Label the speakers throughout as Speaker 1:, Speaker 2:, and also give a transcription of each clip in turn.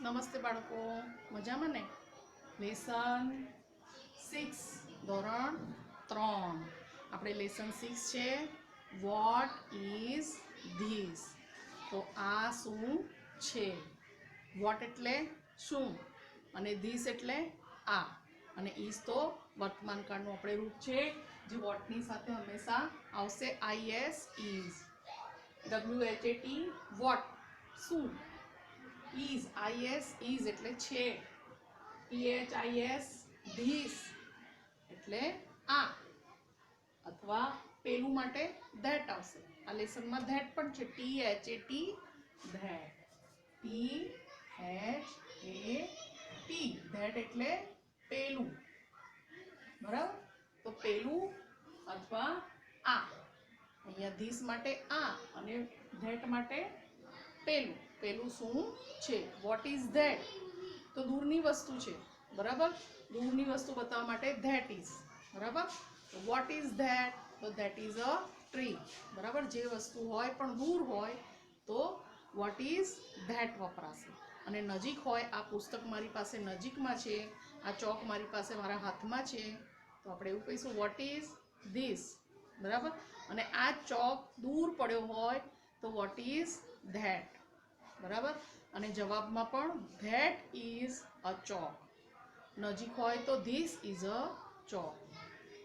Speaker 1: નમસ્તે બાળકો, મજામાં ને? લેસન 6 ધોરણ 3 આપણે લેસન 6 છે વોટ ઇઝ ધીસ. તો આ શું છે? વોટ એટલે શું અને ધીસ એટલે આ અને ઇઝ તો વર્તમાન કાળનું આપણે રૂપ છે જે વોટની સાથે હંમેશા આવશે IS ઇઝ. WHAT વોટ શું. is is એટલે છે. THIS ધીસ એટલે આ અથવા પેલું માટે ધેટ આવશે. આ લેસનમાં ધેટ પણ છે. THAT that. THAT ધેટ એટલે પેલું, બરાબર? તો પેલું અથવા આ. અહીંયા ધીસ માટે આ અને ધેટ માટે પેલું. પેલું શું છે? Vote is that? તો દૂરની વસ્તુ છે, બરાબર? દૂરની વસ્તુ બતાવવા માટે ધેટ ઇઝ, બરાબર? તો વોટ ઇઝ ધેટ? તો ધેટ ઇઝ અ ટ્રી, બરાબર? જે વસ્તુ હોય પણ દૂર હોય તો વોટ ઇઝ ધેટ વપરાશે. અને નજીક હોય, આ પુસ્તક મારી પાસે નજીકમાં છે, આ ચોક મારી પાસે મારા હાથમાં છે, તો આપણે એવું કહીશું વોટ ઇઝ ધીસ, બરાબર? અને આ ચોક દૂર પડ્યો હોય તો વોટ ઇઝ ધેટ, બરાબર? અને જવાબમાં પણ ધેટ ઇઝ અ ચોક. નજીક હોય તો ધીસ ઇઝ અ ચોક.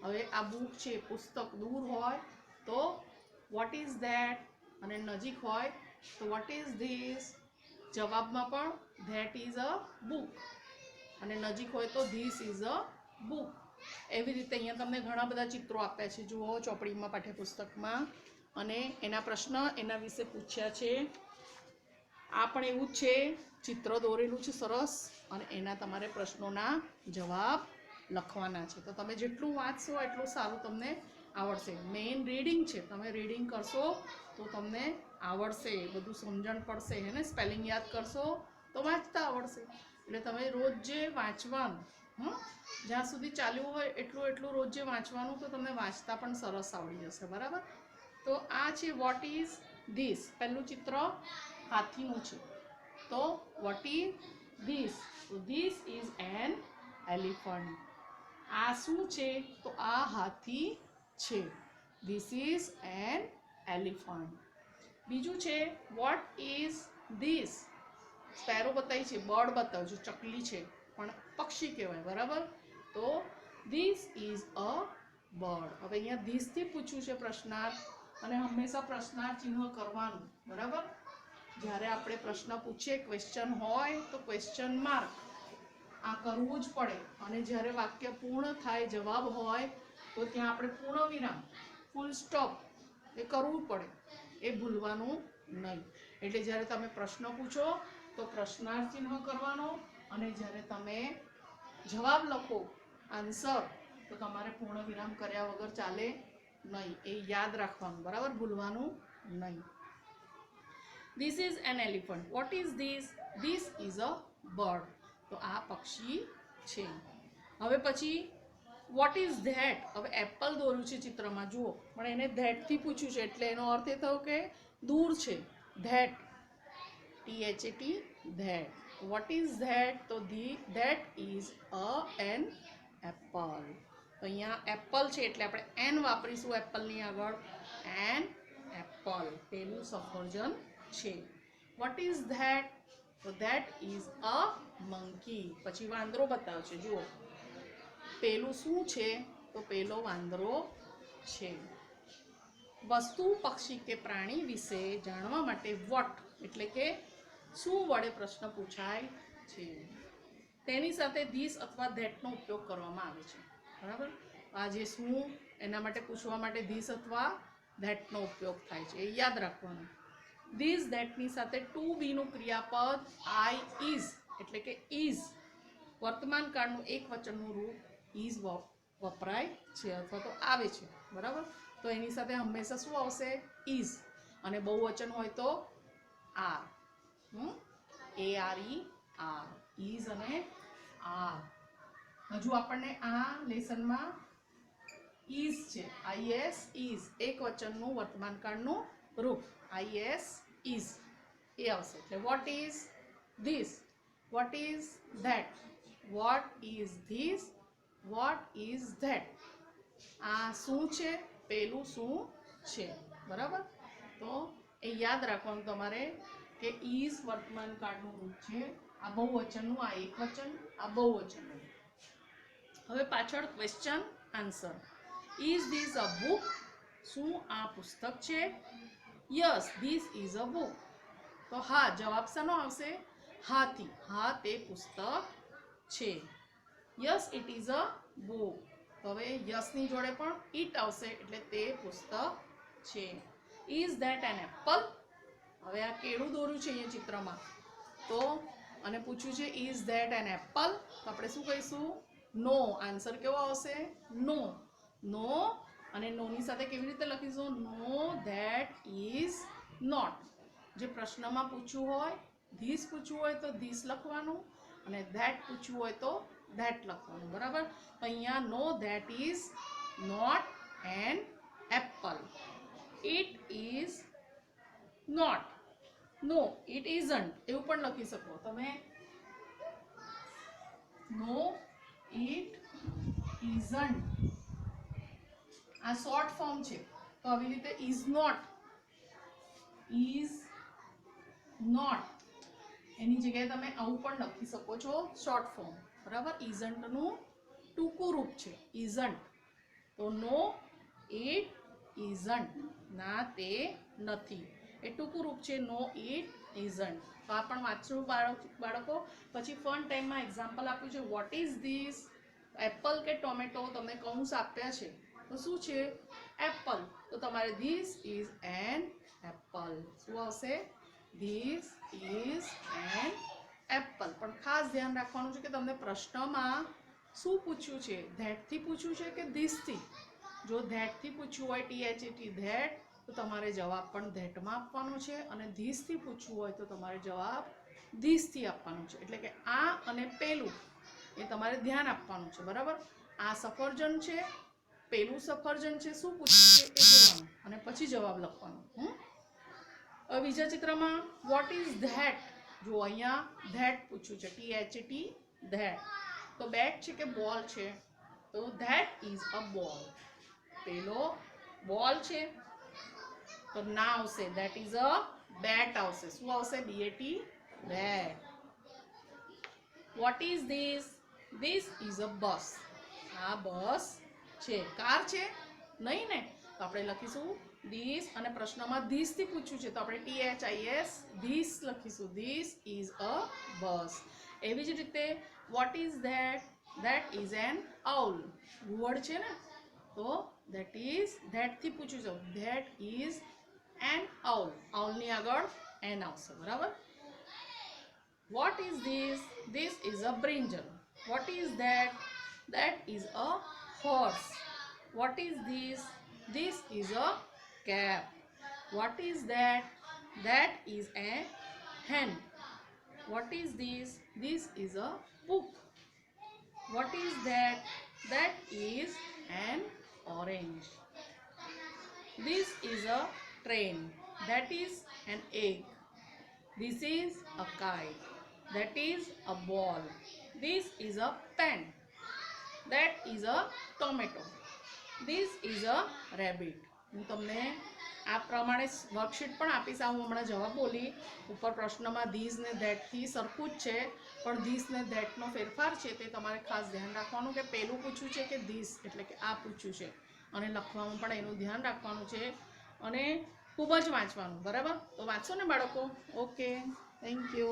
Speaker 1: હવે આ બુક છે, પુસ્તક દૂર હોય તો વોટ ઇઝ ધેટ અને નજીક હોય તો વોટ ઇઝ ધીસ. જવાબમાં પણ ધેટ ઇઝ અ બુક અને નજીક હોય તો ધીસ ઇઝ અ બુક. એવી રીતે અહીંયા તમને ઘણા બધા ચિત્રો આપ્યા છે, જુઓ ચોપડીમાં, પાઠ્યપુસ્તકમાં. અને એના પ્રશ્ન એના વિશે પૂછ્યા છે. આ પણ એવું જ છે, ચિત્ર દોરેલું છે સરસ, અને એના તમારે પ્રશ્નોના જવાબ લખવાના છે. તો તમે જેટલું વાંચશો એટલું સારું તમને આવડશે. મેઇન રીડિંગ છે, તમે રીડિંગ કરશો તો તમને આવડશે, બધું સમજણ પડશે. એને સ્પેલિંગ યાદ કરશો તો વાંચતા આવડશે. એટલે તમે રોજ જે વાંચવાનું, જ્યાં સુધી ચાલ્યું હોય એટલું રોજ જે વાંચવાનું, તો તમને વાંચતા પણ સરસ આવડી જશે, બરાબર? તો આ છે વોટ ઇઝ ધીસ. પહેલું ચિત્ર હાથીનું છે, તો વોટ ઇઝ ધીસ? તો ધીસ ઇઝ એન એલિફન્ટ. આ શું છે? તો આ હાથી છે. This is an elephant. બીજું છે વોટ ઇઝ ધીસ? સ્પેરો બતાવી છે, બર્ડ બતાવ્યું છે, ચકલી છે, પણ પક્ષી કહેવાય, બરાબર? તો ધીસ ઇઝ અ બર્ડ. હવે અહીંયા ધીસથી પૂછ્યું છે પ્રશ્નાર્થ, અને હંમેશા પ્રશ્નાર્થ ચિહ્ન કરવાનું, બરાબર? જ્યારે આપણે પ્રશ્ન પૂછીએ, ક્વેશ્ચન હોય તો ક્વેશ્ચન માર્ક આ કરવું જ પડે. અને જ્યારે વાક્ય પૂર્ણ થાય, જવાબ હોય, તો ત્યાં આપણે પૂર્ણ વિરામ, ફૂલ સ્ટોપ એ કરવું પડે, એ ભૂલવાનું નહીં. એટલે જ્યારે તમે પ્રશ્ન પૂછો તો પ્રશ્નાર્થ ચિહ્ન કરવાનો, અને જ્યારે તમે જવાબ લખો, આન્સર, તો તમારે પૂર્ણ વિરામ કર્યા વગર ચાલે નહીં. એ યાદ રાખવાનું, બરાબર? ભૂલવાનું નહીં. This is an elephant. What is this? This is a bird. તો આ પક્ષી છે. હવે પછી what is that? હવે એપલ દોર્યું છે ચિત્રમાં, જુઓ, પણ એને ધેટ થી પૂછ્યું છે, એટલે એનો અર્થ એ થયો કે દૂર છે. That, THAT that. What is that? તો that is an apple. તો અહીંયા એપલ છે એટલે આપણે એન વાપરીશું એપલની આગળ. એન એપલ, પેલું સફરજન છે. Vote is that? તો ધેટ ઇઝ અ મંકી. પછી વાંદરો બતાવ્યો છે, જુઓ, પેલું શું છે? તો પેલો વાંદરો છે. વસ્તુ, પક્ષી કે પ્રાણી વિશે જાણવા માટે વોટ એટલે કે શું વડે પ્રશ્ન પૂછાય છે. તેની સાથે ધીસ અથવા ધેટનો ઉપયોગ કરવામાં આવે છે, બરાબર? આ જે શું, એના માટે પૂછવા માટે ધીસ અથવા ધેટનો ઉપયોગ થાય છે, એ યાદ રાખવાનું. ધીસ ધેટની સાથે ટુ બીનું ક્રિયાપદ આઈ ઇઝ એટલે કે ઇઝ, વર્તમાન કાળનું એક વચનનું રૂપ ઇઝ વપરાય છે અથવા તો આવે છે, બરાબર? તો એની સાથે હંમેશા શું આવશે? ઇઝ. અને બહુવચન હોય તો આર. ARE, are. ઇઝ અને આર. હજુ આપણને આ લેસનમાં ઇઝ છે, IS ઇઝ, એક વચનનું વર્તમાન કાળનું રૂપ IS ઇઝ, એ આવશે. એટલે vote is this? what is that, what is this, what is that. આ શું છે, પેલું શું છે, બરાબર. તો એ યાદ રાખવાનું તમારે કે ઇઝ વર્તમાન કાળનું રૂપ છે. આ બહુવચનનું, આ એકવચન, આ બહુવચનનું. હવે પાછળ question answer. Is this a book, શું આ પુસ્તક છે? Yes this is a book. તો હા જવાબ શાનો આવશે? હાથી. હા તે પુસ્તક છે. Yes it is a book. તો હવે યસની જોડે પણ ઇટ આવશે એટલે તે પુસ્તક છે. Is that an apple? હવે આ કેળું દોર્યું છે અહીંયા ચિત્રમાં, તો અને પૂછ્યું છે ઇઝ ધેટ એન એપલ, તો આપણે શું કહીશું? નો. આન્સર કેવો આવશે? નો. નો અને નોની સાથે કેવી રીતે લખીશું? નો ધેટ ઇઝ નોટ. જે પ્રશ્નમાં પૂછવું હોય, ધીસ પૂછવું હોય તો ધીસ લખવાનું અને ધેટ પૂછવું હોય તો ધેટ લખવાનું, બરાબર. તો અહીંયા no that is not an apple. It is not. No it isn't એવું પણ લખી શકો તમે. નો ઇટ ઇઝન્ટ આ શોર્ટ ફોર્મ છે, તો આવી રીતે ઇઝ નોટ એની જગ્યાએ તમે આવું પણ લખી શકો છો શોર્ટ ફોર્મ, બરાબર. ઇઝન્ટનું ટૂંકું રૂપ છે ઇઝન્ટ. તો નો ઇટ ઇઝન્ટ, ના તે નથી, એ ટૂંકું રૂપ છે નો ઇટ ઇઝન્ટ. તો આ પણ વાંચવું બાળકો. પછી ફન ટાઈમમાં એક્ઝામ્પલ આપ્યું છે વોટ ઇઝ ધીસ, એપલ કે ટોમેટો, તમને કૌંસ આપ્યા છે તો શું છે? એપલ. તો તમારે ધીસ ઇઝ એન એપલ. શું આવશે? This is an apple. પણ ખાસ ધ્યાન રાખવાનું છે કે તમને પ્રશ્નમાં શું પૂછ્યું છે, ધેટથી પૂછ્યું છે કે ધીસથી. જો ધેટથી પૂછ્યું હોય THET ધેટ, તો તમારે જવાબ પણ ધેટમાં આપવાનો છે, અને ધીસથી પૂછવું હોય તો તમારે જવાબ ધીસથી આપવાનું છે. એટલે કે આ અને પેલું એ તમારે ધ્યાન આપવાનું છે, બરાબર. આ સફરજન છે, પેલું સફરજન છે, શું પૂછ્યું છે એ જોવાનું અને પછી જવાબ લખવાનો. હવે બીજા ચિત્રમાં વોટ ઇઝ ધેટ, જો અહીંયા ધેટ પૂછ્યું છે THET ધેટ. તો બેટ છે કે બોલ છે? તો ધેટ ઇઝ અ બોલ. પેલો બોલ છે તો ના આવશે, ધેટ ઇઝ અ બેટ આવશે. શું આવશે? BAT bat. What is this? This is a bus. આ બસ છે. કાર છે? નહીં ને. તો આપણે લખીશું ધીસ, અને પ્રશ્નમાં ધીસથી પૂછ્યું છે તો આપણે THIS ધીસ લખીશું. This is a bus. એવી જ રીતે what is that? That is an owl. ઘુવડ છે ને, તો ધેટ ઇઝ, ધેટથી પૂછ્યું છે, ધેટ ઇઝ એન આઉલ. આઉલની આગળ એન આવશે, બરાબર. What is this? This is a brinjal. What is that? That is a horse. What is this? This is a cap. What is that? That is a hen. What is this? This is a book. What is that? That is an orange. This is a train. That is an egg. This is a kite. That is a ball. This is a pen. That is a tomato. This is a rabbit. હું તમને આ પ્રમાણે worksheet પણ આપીશ. હું હમણાં જવાબ બોલી ઉપર પ્રશ્નમાં ધીસ ને ધેટથી સરખું જ છે, પણ ધીસ ને ધેટનો ફેરફાર છે તે તમારે ખાસ ધ્યાન રાખવાનું કે પેલું પૂછ્યું છે કે ધીસ, એટલે કે આ પૂછ્યું છે, અને લખવામાં પણ એનું ધ્યાન રાખવાનું છે અને ખૂબ જ વાંચવાનું, બરાબર. તો વાંચો ને બાળકો. Okay, thank you.